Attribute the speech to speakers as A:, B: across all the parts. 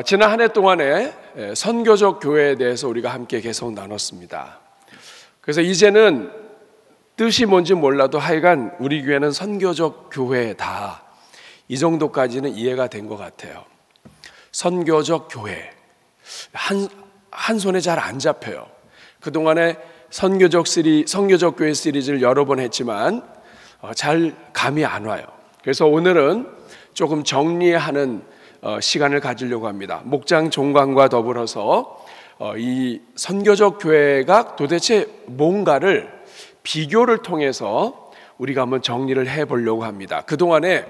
A: 지난 한 해 동안에 선교적 교회에 대해서 우리가 함께 계속 나눴습니다. 그래서 이제는 뜻이 뭔지 몰라도 하여간 우리 교회는 선교적 교회다, 이 정도까지는 이해가 된 것 같아요. 선교적 교회, 한 손에 잘 안 잡혀요. 그동안에 선교적 교회 시리즈를 여러 번 했지만 잘 감이 안 와요. 그래서 오늘은 조금 정리하는 시간을 가지려고 합니다. 목장 종강과 더불어서 이 선교적 교회가 도대체 뭔가를 비교를 통해서 우리가 한번 정리를 해보려고 합니다. 그동안에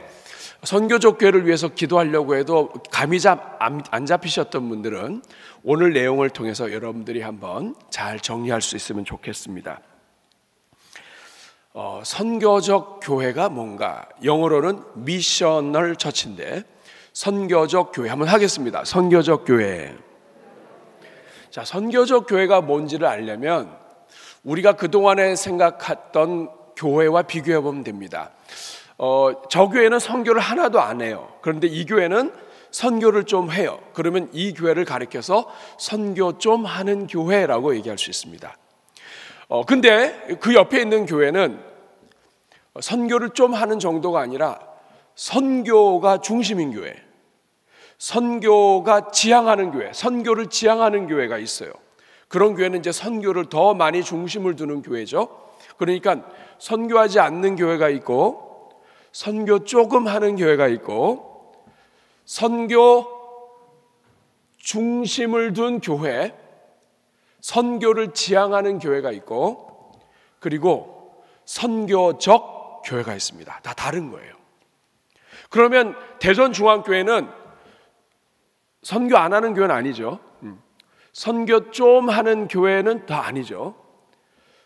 A: 선교적 교회를 위해서 기도하려고 해도 감이 안 잡히셨던 분들은 오늘 내용을 통해서 여러분들이 한번 잘 정리할 수 있으면 좋겠습니다. 선교적 교회가 뭔가, 영어로는 미셔널 처치인데 선교적 교회 한번 하겠습니다. 선교적 교회. 자, 선교적 교회가 뭔지를 알려면 우리가 그동안에 생각했던 교회와 비교해 보면 됩니다. 저 교회는 선교를 하나도 안 해요. 그런데 이 교회는 선교를 좀 해요. 그러면 이 교회를 가리켜서 선교 좀 하는 교회라고 얘기할 수 있습니다. 근데 그 옆에 있는 교회는 선교를 좀 하는 정도가 아니라 선교가 중심인 교회, 선교가 지향하는 교회, 선교를 지향하는 교회가 있어요. 그런 교회는 이제 선교를 더 많이 중심을 두는 교회죠. 그러니까 선교하지 않는 교회가 있고, 선교 조금 하는 교회가 있고, 선교 중심을 둔 교회, 선교를 지향하는 교회가 있고, 그리고 선교적 교회가 있습니다. 다 다른 거예요. 그러면 대전중앙교회는 선교 안 하는 교회는 아니죠. 선교 좀 하는 교회는 다 아니죠.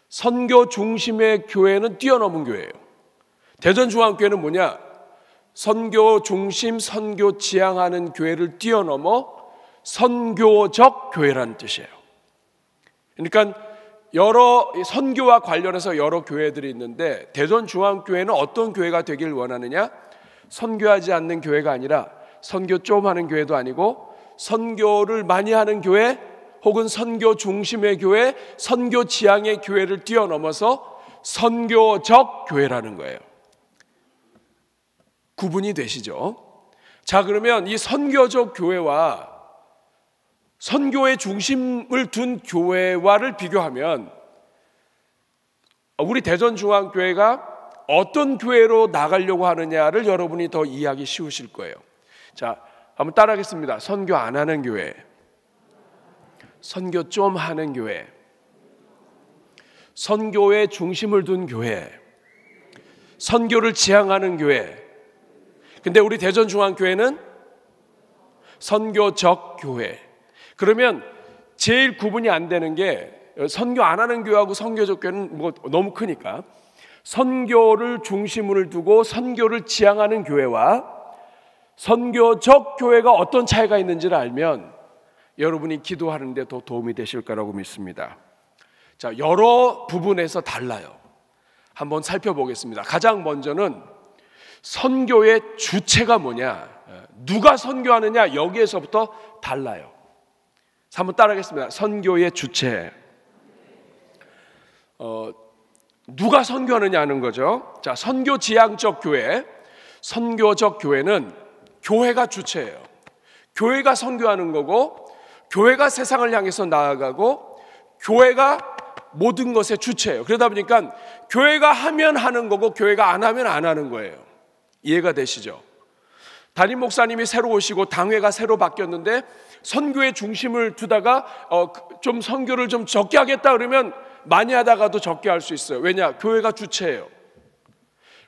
A: 선교 중심의 교회는 뛰어넘은 교회예요. 대전중앙교회는 뭐냐? 선교 중심, 선교 지향하는 교회를 뛰어넘어 선교적 교회라는 뜻이에요. 그러니까 여러 선교와 관련해서 여러 교회들이 있는데 대전중앙교회는 어떤 교회가 되길 원하느냐? 선교하지 않는 교회가 아니라 선교 좀 하는 교회도 아니고 선교를 많이 하는 교회, 혹은 선교 중심의 교회, 선교 지향의 교회를 뛰어넘어서 선교적 교회라는 거예요. 구분이 되시죠? 자, 그러면 이 선교적 교회와 선교의 중심을 둔 교회와를 비교하면 우리 대전중앙교회가 어떤 교회로 나가려고 하느냐를 여러분이 더 이해하기 쉬우실 거예요. 자, 한번 따라하겠습니다. 선교 안 하는 교회, 선교 좀 하는 교회, 선교의 중심을 둔 교회, 선교를 지향하는 교회. 근데 우리 대전중앙교회는 선교적 교회. 그러면 제일 구분이 안 되는 게, 선교 안 하는 교회하고 선교적 교회는 뭐 너무 크니까 선교를 중심을 두고 선교를 지향하는 교회와 선교적 교회가 어떤 차이가 있는지를 알면 여러분이 기도하는데 더 도움이 되실 거라고 믿습니다. 자, 여러 부분에서 달라요. 한번 살펴보겠습니다. 가장 먼저는 선교의 주체가 뭐냐, 누가 선교하느냐, 여기에서부터 달라요. 한번 따라하겠습니다. 선교의 주체. 누가 선교하느냐 하는 거죠. 자, 선교 지향적 교회, 선교적 교회는 교회가 주체예요. 교회가 선교하는 거고, 교회가 세상을 향해서 나아가고, 교회가 모든 것의 주체예요. 그러다 보니까 교회가 하면 하는 거고 교회가 안 하면 안 하는 거예요. 이해가 되시죠? 담임 목사님이 새로 오시고 당회가 새로 바뀌었는데 선교의 중심을 두다가 좀 선교를 좀 적게 하겠다 그러면 많이 하다가도 적게 할 수 있어요. 왜냐? 교회가 주체예요.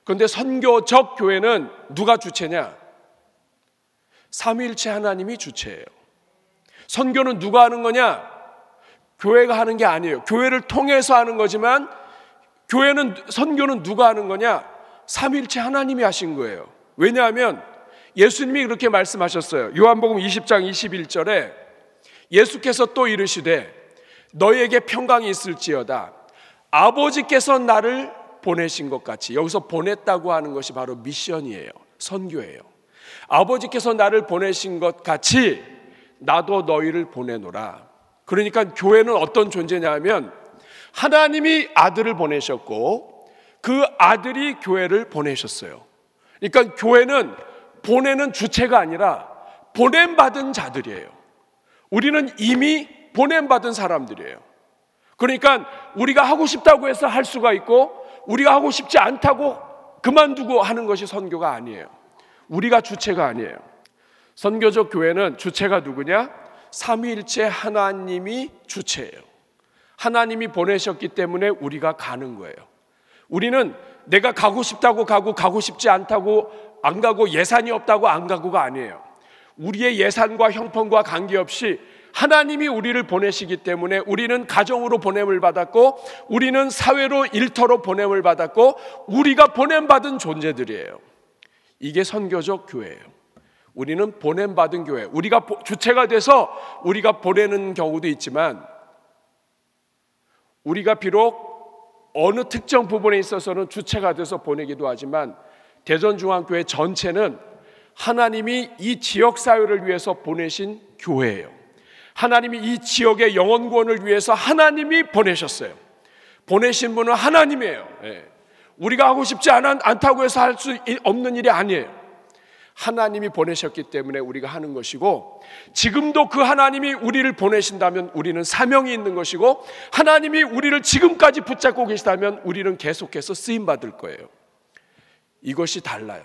A: 그런데 선교적 교회는 누가 주체냐? 삼위일체 하나님이 주체예요. 선교는 누가 하는 거냐? 교회가 하는 게 아니에요. 교회를 통해서 하는 거지만 선교는 누가 하는 거냐? 삼위일체 하나님이 하신 거예요. 왜냐하면 예수님이 그렇게 말씀하셨어요. 요한복음 20장 21절에 예수께서 또 이르시되 너희에게 평강이 있을지어다. 아버지께서 나를 보내신 것 같이, 여기서 보냈다고 하는 것이 바로 미션이에요. 선교예요. 아버지께서 나를 보내신 것 같이 나도 너희를 보내노라. 그러니까 교회는 어떤 존재냐면 하나님이 아들을 보내셨고 그 아들이 교회를 보내셨어요. 그러니까 교회는 보내는 주체가 아니라 보냄받은 자들이에요. 우리는 이미 보냄받은 사람들이에요. 그러니까 우리가 하고 싶다고 해서 할 수가 있고 우리가 하고 싶지 않다고 그만두고 하는 것이 선교가 아니에요. 우리가 주체가 아니에요. 선교적 교회는 주체가 누구냐? 삼위일체 하나님이 주체예요. 하나님이 보내셨기 때문에 우리가 가는 거예요. 우리는 내가 가고 싶다고 가고 가고 싶지 않다고 안 가고 예산이 없다고 안 가고가 아니에요. 우리의 예산과 형편과 관계없이 하나님이 우리를 보내시기 때문에 우리는 가정으로 보냄을 받았고 우리는 사회로 일터로 보냄을 받았고 우리가 보냄받은 존재들이에요. 이게 선교적 교회예요. 우리는 보냄받은 교회. 우리가 주체가 돼서 우리가 보내는 경우도 있지만 우리가 비록 어느 특정 부분에 있어서는 주체가 돼서 보내기도 하지만 대전중앙교회 전체는 하나님이 이 지역사회를 위해서 보내신 교회예요. 하나님이 이 지역의 영혼구원을 위해서 하나님이 보내셨어요. 보내신 분은 하나님이에요. 우리가 하고 싶지 않다고 해서 할 수 없는 일이 아니에요. 하나님이 보내셨기 때문에 우리가 하는 것이고 지금도 그 하나님이 우리를 보내신다면 우리는 사명이 있는 것이고 하나님이 우리를 지금까지 붙잡고 계시다면 우리는 계속해서 쓰임받을 거예요. 이것이 달라요.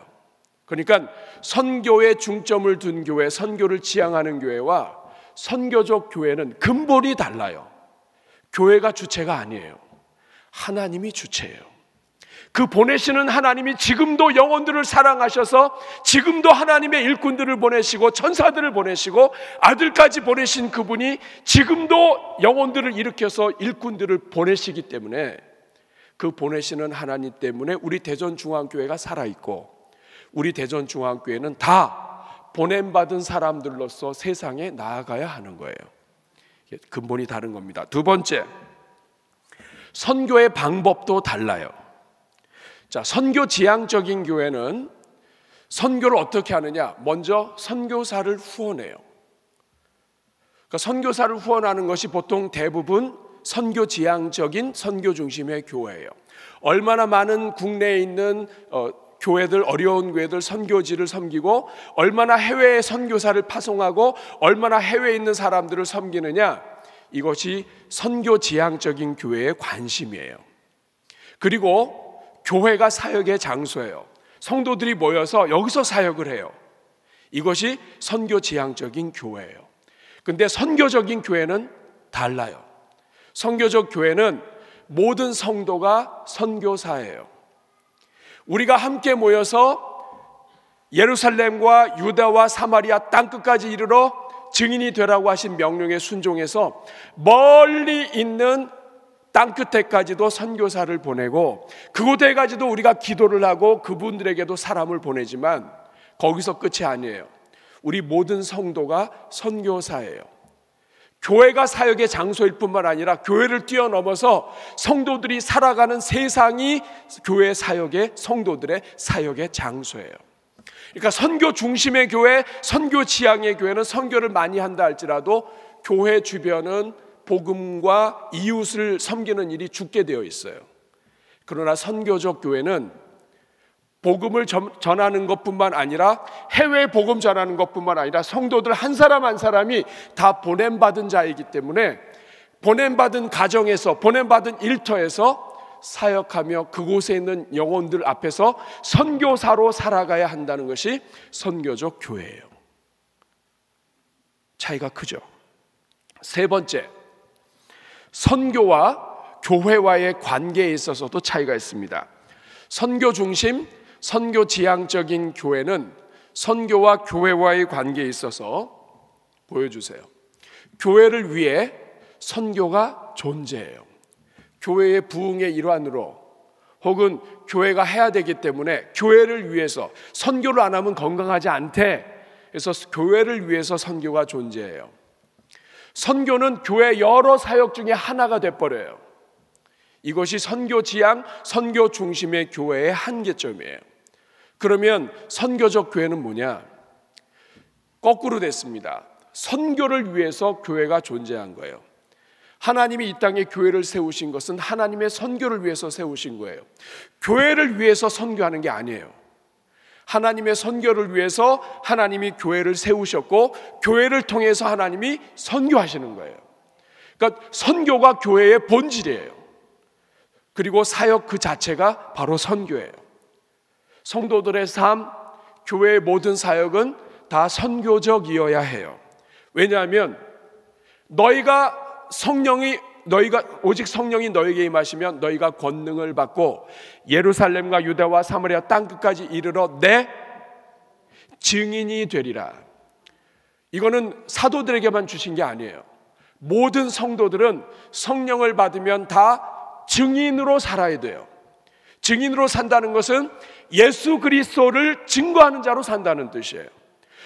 A: 그러니까 선교에 중점을 둔 교회, 선교를 지향하는 교회와 선교적 교회는 근본이 달라요. 교회가 주체가 아니에요. 하나님이 주체예요. 그 보내시는 하나님이 지금도 영혼들을 사랑하셔서 지금도 하나님의 일꾼들을 보내시고 천사들을 보내시고 아들까지 보내신 그분이 지금도 영혼들을 일으켜서 일꾼들을 보내시기 때문에 그 보내시는 하나님 때문에 우리 대전중앙교회가 살아있고 우리 대전중앙교회는 다 보냄받은 사람들로서 세상에 나아가야 하는 거예요. 근본이 다른 겁니다. 두 번째, 선교의 방법도 달라요. 자, 선교 지향적인 교회는 선교를 어떻게 하느냐? 먼저 선교사를 후원해요. 그러니까 선교사를 후원하는 것이 보통 대부분 선교 지향적인 선교 중심의 교회예요. 얼마나 많은 국내에 있는 교회들, 어려운 교회들 선교지를 섬기고 얼마나 해외에 선교사를 파송하고 얼마나 해외에 있는 사람들을 섬기느냐, 이것이 선교 지향적인 교회의 관심이에요. 그리고 교회가 사역의 장소예요. 성도들이 모여서 여기서 사역을 해요. 이것이 선교 지향적인 교회예요. 근데 선교적인 교회는 달라요. 선교적 교회는 모든 성도가 선교사예요. 우리가 함께 모여서 예루살렘과 유다와 사마리아 땅끝까지 이르러 증인이 되라고 하신 명령에 순종해서 멀리 있는 땅끝에까지도 선교사를 보내고 그곳에까지도 우리가 기도를 하고 그분들에게도 사람을 보내지만 거기서 끝이 아니에요. 우리 모든 성도가 선교사예요. 교회가 사역의 장소일 뿐만 아니라 교회를 뛰어넘어서 성도들이 살아가는 세상이 교회 사역의, 성도들의 사역의 장소예요. 그러니까 선교 중심의 교회, 선교 지향의 교회는 선교를 많이 한다 할지라도 교회 주변은 복음과 이웃을 섬기는 일이 죽게 되어 있어요. 그러나 선교적 교회는 복음을 전하는 것뿐만 아니라 해외 복음 전하는 것뿐만 아니라 성도들 한 사람 한 사람이 다 보냄받은 자이기 때문에 보냄받은 가정에서, 보냄받은 일터에서 사역하며 그곳에 있는 영혼들 앞에서 선교사로 살아가야 한다는 것이 선교적 교회예요. 차이가 크죠. 세 번째, 선교와 교회와의 관계에 있어서도 차이가 있습니다. 선교 중심, 선교 지향적인 교회는 선교와 교회와의 관계에 있어서 보여주세요. 교회를 위해 선교가 존재해요. 교회의 부흥의 일환으로 혹은 교회가 해야 되기 때문에 교회를 위해서, 선교를 안 하면 건강하지 않대. 그래서 교회를 위해서 선교가 존재해요. 선교는 교회 여러 사역 중에 하나가 돼버려요. 이것이 선교 지향, 선교 중심의 교회의 한계점이에요. 그러면 선교적 교회는 뭐냐? 거꾸로 됐습니다. 선교를 위해서 교회가 존재한 거예요. 하나님이 이 땅에 교회를 세우신 것은 하나님의 선교를 위해서 세우신 거예요. 교회를 위해서 선교하는 게 아니에요. 하나님의 선교를 위해서 하나님이 교회를 세우셨고, 교회를 통해서 하나님이 선교하시는 거예요. 그러니까 선교가 교회의 본질이에요. 그리고 사역 그 자체가 바로 선교예요. 성도들의 삶, 교회의 모든 사역은 다 선교적이어야 해요. 왜냐하면 너희가 오직 성령이 너에게 임하시면 너희가 권능을 받고 예루살렘과 유다와 사마리아 땅 끝까지 이르러 내 증인이 되리라. 이거는 사도들에게만 주신 게 아니에요. 모든 성도들은 성령을 받으면 다 증인으로 살아야 돼요. 증인으로 산다는 것은 예수 그리스도를 증거하는 자로 산다는 뜻이에요.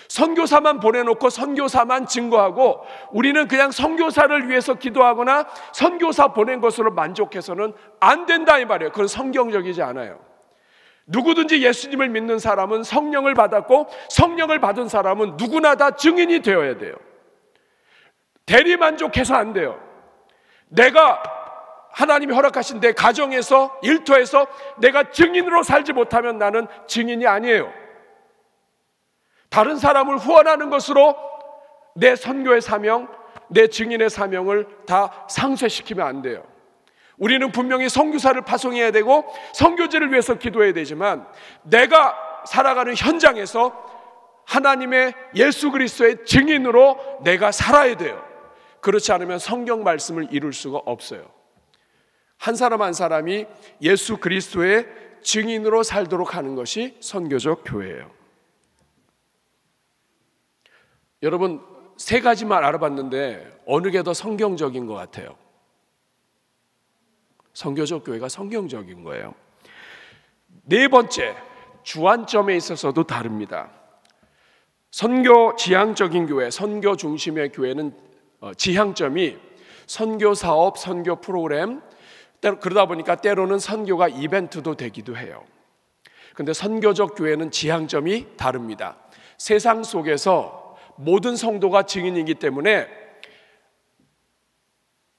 A: 선교사만 보내놓고 선교사만 증거하고 우리는 그냥 선교사를 위해서 기도하거나 선교사 보낸 것으로 만족해서는 안 된다 이 말이에요. 그건 성경적이지 않아요. 누구든지 예수님을 믿는 사람은 성령을 받았고, 성령을 받은 사람은 누구나 다 증인이 되어야 돼요. 대리만족해서 안 돼요. 내가 하나님이 허락하신 내 가정에서, 일터에서 내가 증인으로 살지 못하면 나는 증인이 아니에요. 다른 사람을 후원하는 것으로 내 선교의 사명, 내 증인의 사명을 다 상쇄시키면 안 돼요. 우리는 분명히 선교사를 파송해야 되고 선교지를 위해서 기도해야 되지만, 내가 살아가는 현장에서 하나님의 예수 그리스도의 증인으로 내가 살아야 돼요. 그렇지 않으면 성경 말씀을 이룰 수가 없어요. 한 사람 한 사람이 예수 그리스도의 증인으로 살도록 하는 것이 선교적 교회예요. 여러분, 세 가지만 알아봤는데 어느 게 더 성경적인 것 같아요? 선교적 교회가 성경적인 거예요. 네 번째, 주안점에 있어서도 다릅니다. 선교 지향적인 교회, 선교 중심의 교회는 지향점이 선교 사업, 선교 프로그램, 그러다 보니까 때로는 선교가 이벤트도 되기도 해요. 그런데 선교적 교회는 지향점이 다릅니다. 세상 속에서 모든 성도가 증인이기 때문에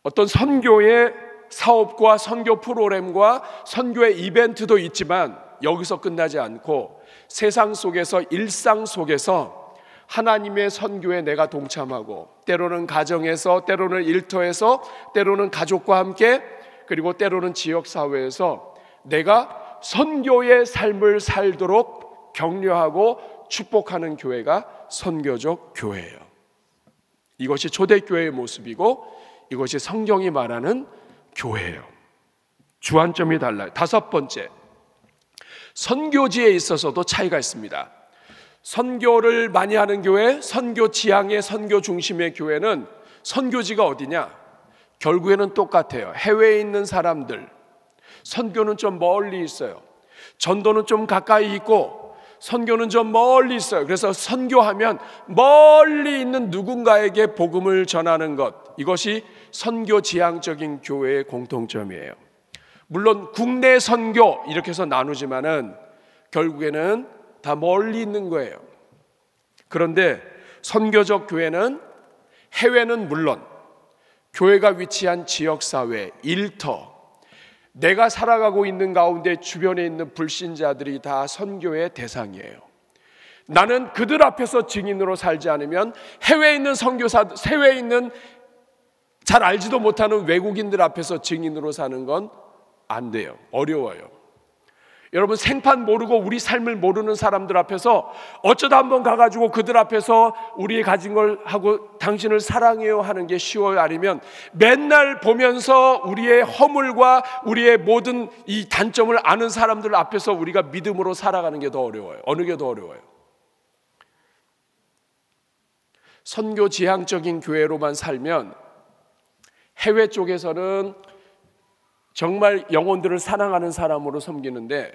A: 어떤 선교의 사업과 선교 프로그램과 선교의 이벤트도 있지만 여기서 끝나지 않고 세상 속에서, 일상 속에서 하나님의 선교에 내가 동참하고, 때로는 가정에서, 때로는 일터에서, 때로는 가족과 함께, 그리고 때로는 지역사회에서 내가 선교의 삶을 살도록 격려하고 축복하는 교회가 선교적 교회예요. 이것이 초대교회의 모습이고 이것이 성경이 말하는 교회예요. 주안점이 달라요. 다섯 번째, 선교지에 있어서도 차이가 있습니다. 선교를 많이 하는 교회, 선교 지향의, 선교 중심의 교회는 선교지가 어디냐? 결국에는 똑같아요. 해외에 있는 사람들, 선교는 좀 멀리 있어요. 전도는 좀 가까이 있고 선교는 좀 멀리 있어요. 그래서 선교하면 멀리 있는 누군가에게 복음을 전하는 것, 이것이 선교 지향적인 교회의 공통점이에요. 물론 국내 선교 이렇게 해서 나누지만은 결국에는 다 멀리 있는 거예요. 그런데 선교적 교회는 해외는 물론 교회가 위치한 지역사회, 일터, 내가 살아가고 있는 가운데 주변에 있는 불신자들이 다 선교의 대상이에요. 나는 그들 앞에서 증인으로 살지 않으면 해외에 있는 선교사, 해외에 있는 잘 알지도 못하는 외국인들 앞에서 증인으로 사는 건 안 돼요. 어려워요. 여러분, 생판 모르고 우리 삶을 모르는 사람들 앞에서 어쩌다 한번 가가지고 그들 앞에서 우리 가진 걸 하고 당신을 사랑해요 하는 게 쉬워요? 아니면 맨날 보면서 우리의 허물과 우리의 모든 이 단점을 아는 사람들 앞에서 우리가 믿음으로 살아가는 게 더 어려워요? 어느 게 더 어려워요? 선교 지향적인 교회로만 살면 해외 쪽에서는 정말 영혼들을 사랑하는 사람으로 섬기는데,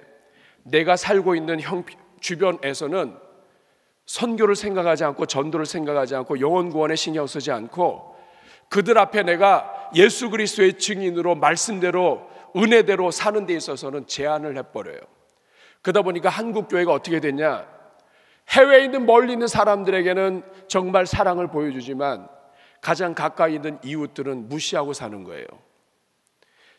A: 내가 살고 있는 주변에서는 선교를 생각하지 않고 전도를 생각하지 않고 영혼 구원에 신경 쓰지 않고 그들 앞에 내가 예수 그리스도의 증인으로 말씀대로 은혜대로 사는 데 있어서는 제한을 해버려요. 그러다 보니까 한국 교회가 어떻게 됐냐? 해외에 있는 멀리 있는 사람들에게는 정말 사랑을 보여주지만 가장 가까이 있는 이웃들은 무시하고 사는 거예요.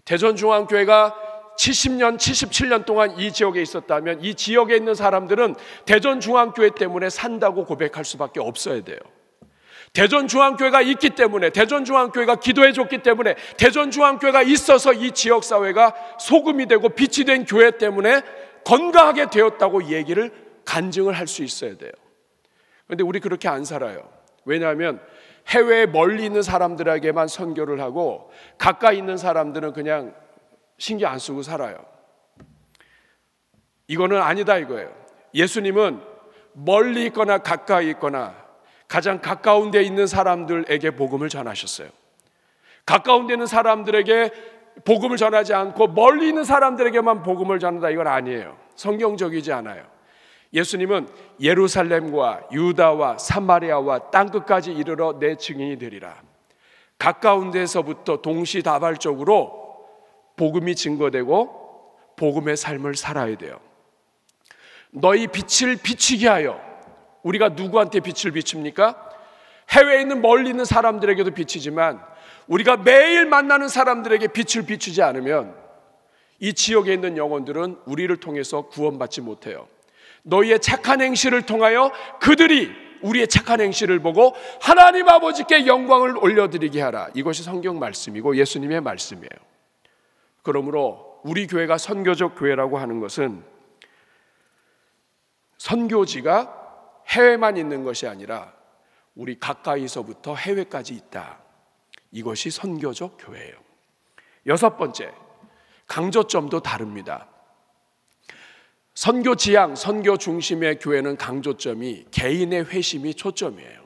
A: 대전중앙교회가 70년, 77년 동안 이 지역에 있었다면 이 지역에 있는 사람들은 대전중앙교회 때문에 산다고 고백할 수밖에 없어야 돼요. 대전중앙교회가 있기 때문에, 대전중앙교회가 기도해줬기 때문에, 대전중앙교회가 있어서 이 지역사회가 소금이 되고 빛이 된 교회 때문에 건강하게 되었다고 얘기를 간증을 할 수 있어야 돼요. 그런데 우리 그렇게 안 살아요. 왜냐하면 해외에 멀리 있는 사람들에게만 선교를 하고 가까이 있는 사람들은 그냥 신경 안 쓰고 살아요. 이거는 아니다 이거예요. 예수님은 멀리 있거나 가까이 있거나 가장 가까운 데 있는 사람들에게 복음을 전하셨어요. 가까운 데 있는 사람들에게 복음을 전하지 않고 멀리 있는 사람들에게만 복음을 전한다, 이건 아니에요. 성경적이지 않아요. 예수님은 예루살렘과 유다와 사마리아와 땅끝까지 이르러 내 증인이 되리라. 가까운 데서부터 동시다발적으로 복음이 증거되고 복음의 삶을 살아야 돼요. 너희 빛을 비추게 하여. 우리가 누구한테 빛을 비춥니까? 해외에 있는 멀리 있는 사람들에게도 비치지만 우리가 매일 만나는 사람들에게 빛을 비추지 않으면 이 지역에 있는 영혼들은 우리를 통해서 구원받지 못해요. 너희의 착한 행실을 통하여 그들이 우리의 착한 행실을 보고 하나님 아버지께 영광을 올려드리게 하라. 이것이 성경 말씀이고 예수님의 말씀이에요. 그러므로 우리 교회가 선교적 교회라고 하는 것은 선교지가 해외만 있는 것이 아니라 우리 가까이서부터 해외까지 있다. 이것이 선교적 교회예요. 여섯 번째, 강조점도 다릅니다. 선교 지향, 선교 중심의 교회는 강조점이 개인의 회심이 초점이에요.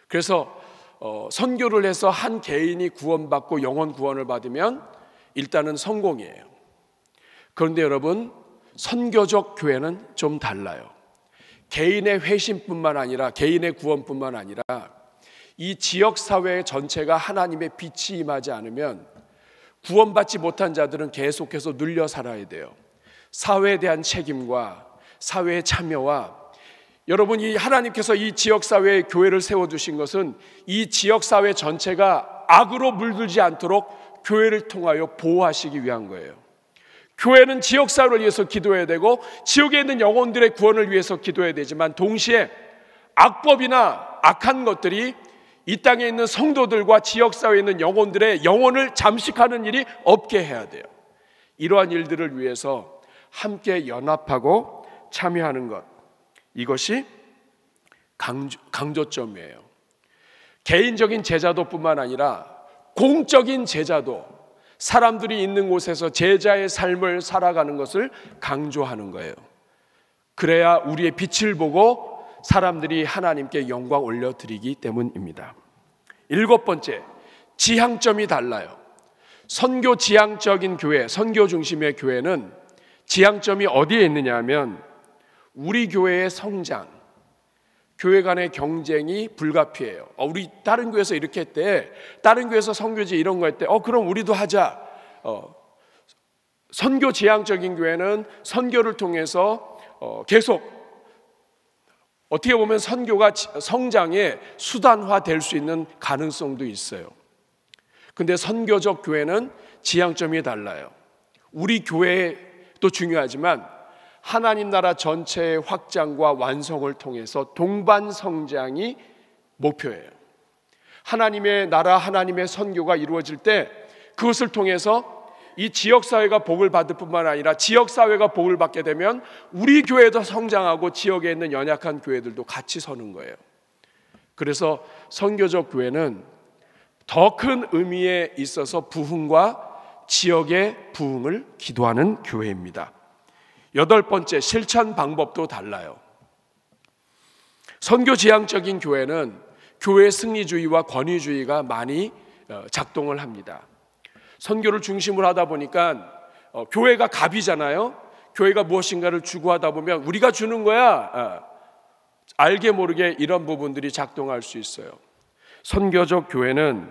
A: 그래서 선교를 해서 한 개인이 구원받고 영혼 구원을 받으면 일단은 성공이에요. 그런데 여러분, 선교적 교회는 좀 달라요. 개인의 회심뿐만 아니라 개인의 구원뿐만 아니라 이 지역사회 전체가 하나님의 빛이 임하지 않으면 구원받지 못한 자들은 계속해서 눌려 살아야 돼요. 사회에 대한 책임과 사회의 참여와, 여러분, 이 하나님께서 이 지역사회에 교회를 세워두신 것은 이 지역사회 전체가 악으로 물들지 않도록 교회를 통하여 보호하시기 위한 거예요. 교회는 지역사회를 위해서 기도해야 되고 지역에 있는 영혼들의 구원을 위해서 기도해야 되지만 동시에 악법이나 악한 것들이 이 땅에 있는 성도들과 지역사회에 있는 영혼들의 영혼을 잠식하는 일이 없게 해야 돼요. 이러한 일들을 위해서 함께 연합하고 참여하는 것, 이것이 강조점이에요. 개인적인 제자도뿐만 아니라 공적인 제자도, 사람들이 있는 곳에서 제자의 삶을 살아가는 것을 강조하는 거예요. 그래야 우리의 빛을 보고 사람들이 하나님께 영광 올려드리기 때문입니다. 일곱 번째, 지향점이 달라요. 선교 지향적인 교회, 선교 중심의 교회는 지향점이 어디에 있느냐 하면 우리 교회의 성장, 교회 간의 경쟁이 불가피해요. 우리 다른 교회에서 이렇게 했대, 다른 교회에서 선교지 이런 거 했대, 그럼 우리도 하자. 선교 지향적인 교회는 선교를 통해서 계속 어떻게 보면 선교가 성장의 수단화 될 수 있는 가능성도 있어요. 근데 선교적 교회는 지향점이 달라요. 우리 교회도 중요하지만 하나님 나라 전체의 확장과 완성을 통해서 동반 성장이 목표예요. 하나님의 나라, 하나님의 선교가 이루어질 때 그것을 통해서 이 지역사회가 복을 받을 뿐만 아니라 지역사회가 복을 받게 되면 우리 교회도 성장하고 지역에 있는 연약한 교회들도 같이 서는 거예요. 그래서 선교적 교회는 더 큰 의미에 있어서 부흥과 지역의 부흥을 기도하는 교회입니다. 여덟 번째, 실천 방법도 달라요. 선교 지향적인 교회는 교회 승리주의와 권위주의가 많이 작동을 합니다. 선교를 중심으로 하다 보니까 교회가 갑이잖아요. 교회가 무엇인가를 주고 하다 보면 우리가 주는 거야, 알게 모르게 이런 부분들이 작동할 수 있어요. 선교적 교회는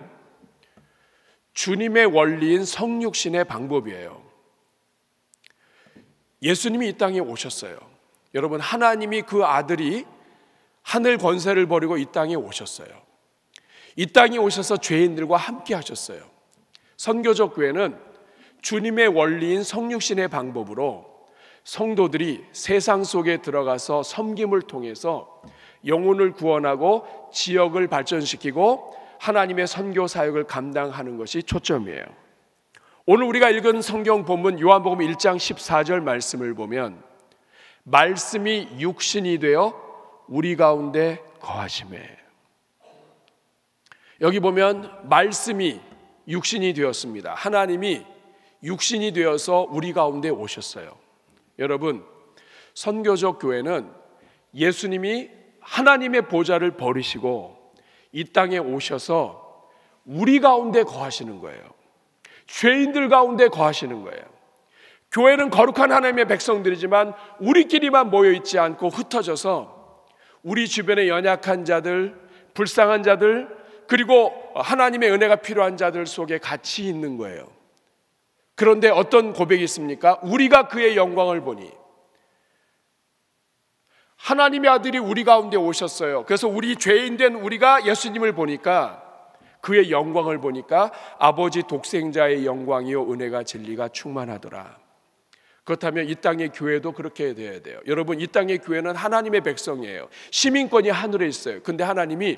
A: 주님의 원리인 성육신의 방법이에요. 예수님이 이 땅에 오셨어요. 여러분, 하나님이 그 아들이 하늘 권세를 버리고 이 땅에 오셨어요. 이 땅에 오셔서 죄인들과 함께 하셨어요. 선교적 교회는 주님의 원리인 성육신의 방법으로 성도들이 세상 속에 들어가서 섬김을 통해서 영혼을 구원하고 지역을 발전시키고 하나님의 선교 사역을 감당하는 것이 초점이에요. 오늘 우리가 읽은 성경 본문 요한복음 1장 14절 말씀을 보면 말씀이 육신이 되어 우리 가운데 거하시매. 여기 보면 말씀이 육신이 되었습니다. 하나님이 육신이 되어서 우리 가운데 오셨어요. 여러분, 선교적 교회는 예수님이 하나님의 보좌를 버리시고 이 땅에 오셔서 우리 가운데 거하시는 거예요. 죄인들 가운데 거하시는 거예요. 교회는 거룩한 하나님의 백성들이지만 우리끼리만 모여있지 않고 흩어져서 우리 주변의 연약한 자들, 불쌍한 자들, 그리고 하나님의 은혜가 필요한 자들 속에 같이 있는 거예요. 그런데 어떤 고백이 있습니까? 우리가 그의 영광을 보니, 하나님의 아들이 우리 가운데 오셨어요. 그래서 우리 죄인된 우리가 예수님을 보니까, 그의 영광을 보니까 아버지 독생자의 영광이요 은혜가 진리가 충만하더라. 그렇다면 이 땅의 교회도 그렇게 돼야 돼요. 여러분, 이 땅의 교회는 하나님의 백성이에요. 시민권이 하늘에 있어요. 근데 하나님이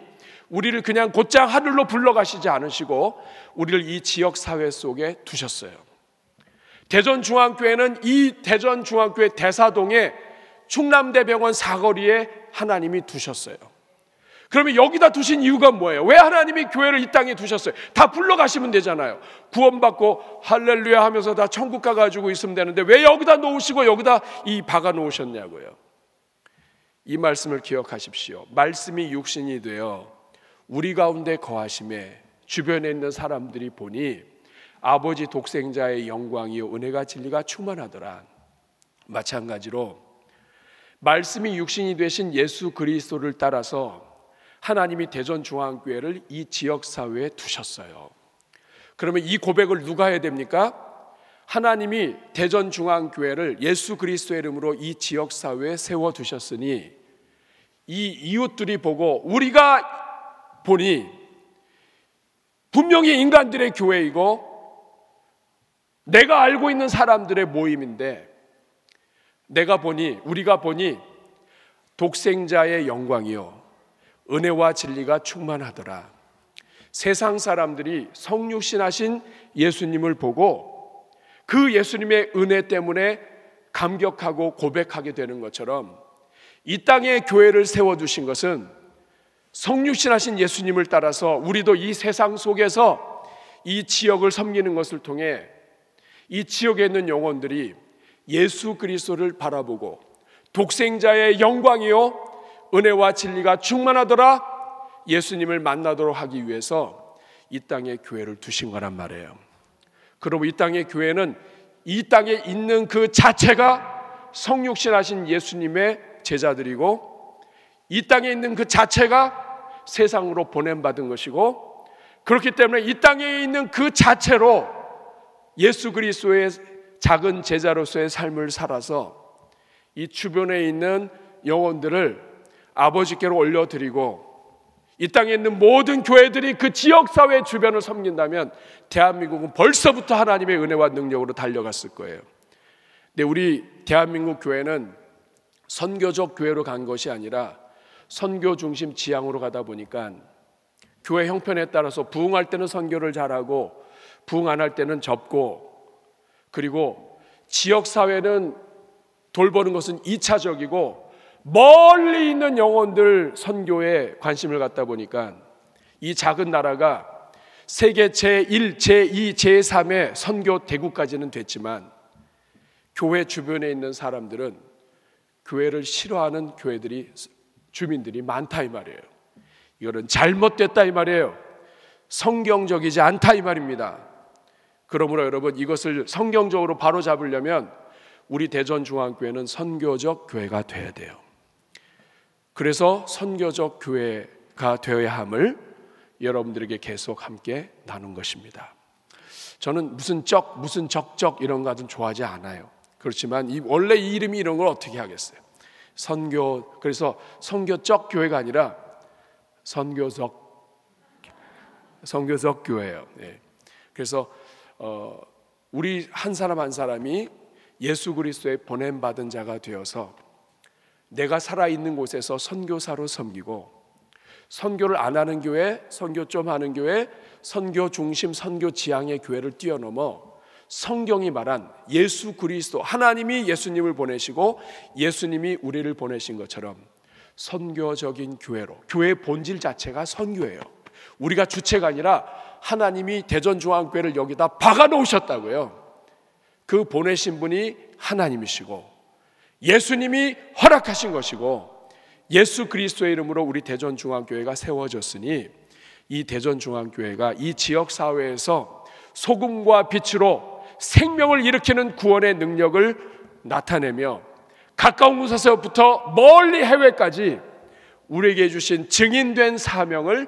A: 우리를 그냥 곧장 하늘로 불러가시지 않으시고 우리를 이 지역사회 속에 두셨어요. 대전중앙교회는 이 대전중앙교회 대사동에 충남대병원 사거리에 하나님이 두셨어요. 그러면 여기다 두신 이유가 뭐예요? 왜 하나님이 교회를 이 땅에 두셨어요? 다 불러가시면 되잖아요. 구원받고 할렐루야 하면서 다 천국 가가지고 있으면 되는데 왜 여기다 놓으시고 여기다 이 박아 놓으셨냐고요. 이 말씀을 기억하십시오. 말씀이 육신이 되어 우리 가운데 거하심에 주변에 있는 사람들이 보니 아버지 독생자의 영광이요 은혜가 진리가 충만하더라. 마찬가지로 말씀이 육신이 되신 예수 그리스도를 따라서 하나님이 대전중앙교회를 이 지역사회에 두셨어요. 그러면 이 고백을 누가 해야 됩니까? 하나님이 대전중앙교회를 예수 그리스도의 이름으로 이 지역사회에 세워두셨으니 이 이웃들이 보고 우리가 보니 분명히 인간들의 교회이고 내가 알고 있는 사람들의 모임인데 우리가 보니 독생자의 영광이요 은혜와 진리가 충만하더라. 세상 사람들이 성육신하신 예수님을 보고 그 예수님의 은혜 때문에 감격하고 고백하게 되는 것처럼 이 땅에 교회를 세워두신 것은 성육신하신 예수님을 따라서 우리도 이 세상 속에서 이 지역을 섬기는 것을 통해 이 지역에 있는 영혼들이 예수 그리스도를 바라보고 독생자의 영광이요 은혜와 진리가 충만하더라 예수님을 만나도록 하기 위해서 이 땅에 교회를 두신 거란 말이에요. 그리고 이 땅의 교회는 이 땅에 있는 그 자체가 성육신하신 예수님의 제자들이고 이 땅에 있는 그 자체가 세상으로 보냄받은 것이고 그렇기 때문에 이 땅에 있는 그 자체로 예수 그리스도의 작은 제자로서의 삶을 살아서 이 주변에 있는 영혼들을 아버지께로 올려드리고 이 땅에 있는 모든 교회들이 그 지역사회 주변을 섬긴다면 대한민국은 벌써부터 하나님의 은혜와 능력으로 달려갔을 거예요. 근데 우리 대한민국 교회는 선교적 교회로 간 것이 아니라 선교 중심 지향으로 가다 보니까 교회 형편에 따라서 부흥할 때는 선교를 잘하고 부흥 안 할 때는 접고 그리고 지역사회는 돌보는 것은 2차적이고 멀리 있는 영혼들 선교에 관심을 갖다 보니까 이 작은 나라가 세계 제1, 제2, 제3의 선교 대국까지는 됐지만 교회 주변에 있는 사람들은 교회를 싫어하는 주민들이 많다 이 말이에요. 이거는 잘못됐다 이 말이에요. 성경적이지 않다 이 말입니다. 그러므로 여러분 이것을 성경적으로 바로잡으려면 우리 대전중앙교회는 선교적 교회가 돼야 돼요. 그래서 선교적 교회가 되어야 함을 여러분들에게 계속 함께 나눈 것입니다. 저는 무슨 적적 이런 거는 좋아하지 않아요. 그렇지만 원래 이 이름이 이런 걸 어떻게 하겠어요. 그래서 선교적 교회가 아니라 선교적 교회예요. 예. 그래서 우리 한 사람 한 사람이 예수 그리스도의 보냄받은 자가 되어서 내가 살아있는 곳에서 선교사로 섬기고, 선교를 안 하는 교회, 선교 좀 하는 교회, 선교 중심, 선교 지향의 교회를 뛰어넘어 성경이 말한 예수 그리스도, 하나님이 예수님을 보내시고 예수님이 우리를 보내신 것처럼 선교적인 교회로, 교회의 본질 자체가 선교예요. 우리가 주체가 아니라 하나님이 대전중앙교회를 여기다 박아 놓으셨다고요. 그 보내신 분이 하나님이시고 예수님이 허락하신 것이고 예수 그리스도의 이름으로 우리 대전중앙교회가 세워졌으니 이 대전중앙교회가 이 지역사회에서 소금과 빛으로 생명을 일으키는 구원의 능력을 나타내며 가까운 곳에서부터 멀리 해외까지 우리에게 주신 증인된 사명을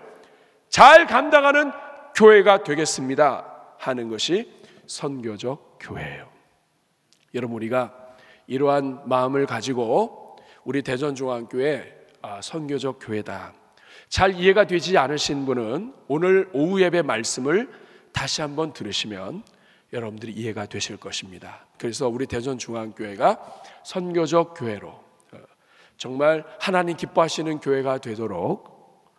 A: 잘 감당하는 교회가 되겠습니다 하는 것이 선교적 교회예요. 여러분, 우리가 이러한 마음을 가지고 우리 대전중앙교회 선교적 교회다, 잘 이해가 되지 않으신 분은 오늘 오후 예배 말씀을 다시 한번 들으시면 여러분들이 이해가 되실 것입니다. 그래서 우리 대전중앙교회가 선교적 교회로 정말 하나님 기뻐하시는 교회가 되도록,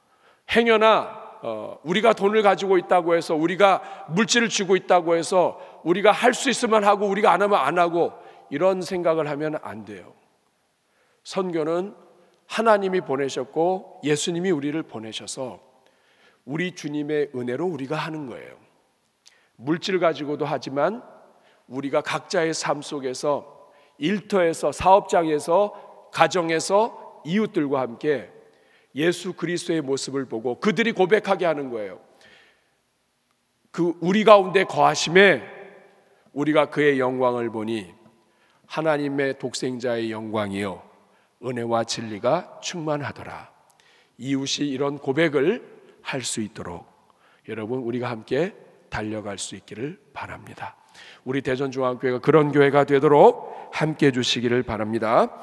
A: 행여나 우리가 돈을 가지고 있다고 해서, 우리가 물질을 쥐고 있다고 해서 우리가 할 수 있으면 하고 우리가 안 하면 안 하고 이런 생각을 하면 안 돼요. 선교는 하나님이 보내셨고 예수님이 우리를 보내셔서 우리 주님의 은혜로 우리가 하는 거예요. 물질 가지고도 하지만 우리가 각자의 삶 속에서, 일터에서, 사업장에서, 가정에서 이웃들과 함께 예수 그리스도의 모습을 보고 그들이 고백하게 하는 거예요. 그 우리 가운데 거하심에 우리가 그의 영광을 보니 하나님의 독생자의 영광이요 은혜와 진리가 충만하더라. 이웃이 이런 고백을 할 수 있도록 여러분, 우리가 함께 달려갈 수 있기를 바랍니다. 우리 대전중앙교회가 그런 교회가 되도록 함께 해주시기를 바랍니다.